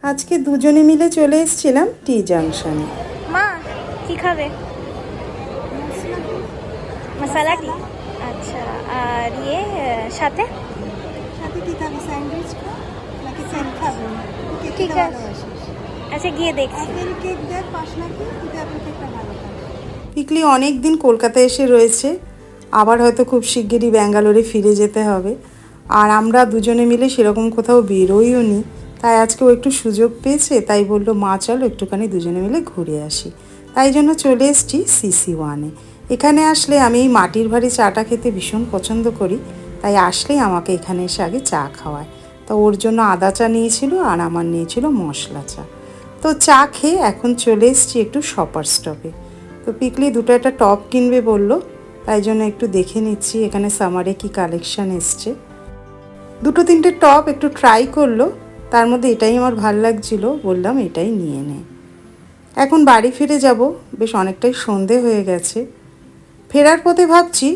আজকে দুজনে মিলে চলে এসেছিলাম টি জাংশনে। মা কি খাবে? মশলা টি। আচ্ছা, আর সাথে সাথে কি খাবি? স্যান্ডউইচ নাকি কেক খাবো? ঠিক আছে, আচ্ছা গিয়ে দেখছি। আপেল কেক দেখ পাস নাকি? তুই আপেল কেকটা ভালো খাস। পিকলি অনেক দিন কলকাতায় এসে রয়েছে, আবার হয়তো খুব শিগগিরই ব্যাঙ্গালোরে ফিরে যেতে হবে। আর আমরা দুজনে মিলে সেরকম কোথাও বেরোইও নি, তাই আজকেও একটু সুযোগ পেয়েছে, তাই বললো মা চলো একটুখানি দুজনে মিলে ঘুরে আসি। তাই জন্য চলে এসেছি CC1-এ। এখানে আসলে আমি এই মাটির ভারী চাটা খেতে ভীষণ পছন্দ করি, তাই আসলেই আমাকে এখানে এসে আগে চা খাওয়ায়। তো ওর জন্য আদা চা নিয়েছিল আর আমার নিয়েছিল মশলা চা। তো চা খেয়ে এখন চলে এসেছি একটু শপার স্টপে। তো পিকলি দুটো একটা টপ কিনবে বললো, তাই জন্য একটু দেখে নিচ্ছি এখানে সামারে কি কালেকশান এসছে। দুটো তিনটে টপ একটু ট্রাই করলো, তার মধ্যে এটাই আমার ভাল লাগছিল, বললাম এটাই নিয়ে নে। এখন বাড়ি ফিরে যাব, বেশ অনেকটাই সন্ধে হয়ে গেছে। ফেরার পথে ভাবছি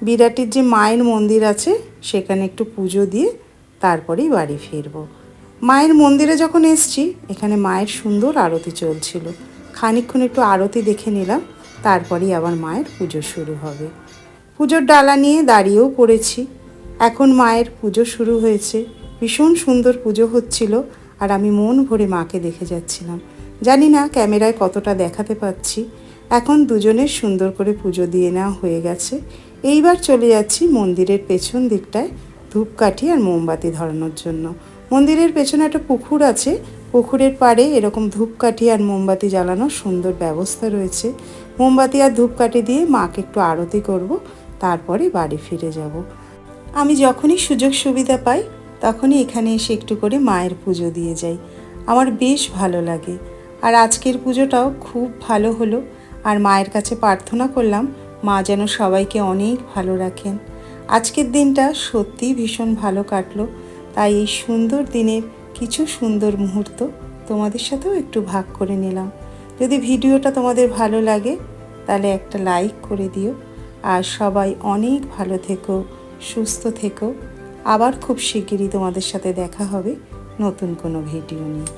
বিরাটির যে মায়ের মন্দির আছে সেখানে একটু পুজো দিয়ে তারপরেই বাড়ি ফিরব। মায়ের মন্দিরে যখন এসছি এখানে মায়ের সুন্দর আরতি চলছিল, খানিকক্ষণ একটু আরতি দেখে নিলাম, তারপরেই আবার মায়ের পুজো শুরু হবে। পুজোর ডালা নিয়ে দাঁড়িয়েও পড়েছি। এখন মায়ের পুজো শুরু হয়েছে, ভীষণ সুন্দর পুজো হচ্ছিল, আর আমি মন ভরে মাকে দেখে যাচ্ছিলাম। জানি না ক্যামেরায় কতটা দেখাতে পাচ্ছি। এখন দুজনের সুন্দর করে পুজো দিয়ে নেওয়া হয়ে গেছে। এইবার চলে যাচ্ছি মন্দিরের পেছন দিকটায় ধূপকাঠি আর মোমবাতি ধরানোর জন্য। মন্দিরের পেছনে একটা পুকুর আছে, পুকুরের পাড়ে এরকম ধূপকাঠি আর মোমবাতি জ্বালানোর সুন্দর ব্যবস্থা রয়েছে। মোমবাতি আর ধূপকাঠি দিয়ে মাকে একটু আরতি করব, তারপরে বাড়ি ফিরে যাব। আমি যখনই সুযোগ সুবিধা পাই তখনই এখানে এসে একটু করে মায়ের পুজো দিয়ে যাই, আমার বেশ ভালো লাগে। আর আজকের পুজোটাও খুব ভালো হলো, আর মায়ের কাছে প্রার্থনা করলাম মা যেন সবাইকে অনেক ভালো রাখেন। আজকের দিনটা সত্যিই ভীষণ ভালো কাটলো, তাই এই সুন্দর দিনের কিছু সুন্দর মুহূর্ত তোমাদের সাথেও একটু ভাগ করে নিলাম। যদি ভিডিওটা তোমাদের ভালো লাগে তাহলে একটা লাইক করে দিও, আর সবাই অনেক ভালো থেকো, সুস্থ থেকো। আবার খুব শিগগিরই তোমাদের সাথে দেখা হবে নতুন কোনো ভিডিও নিয়ে।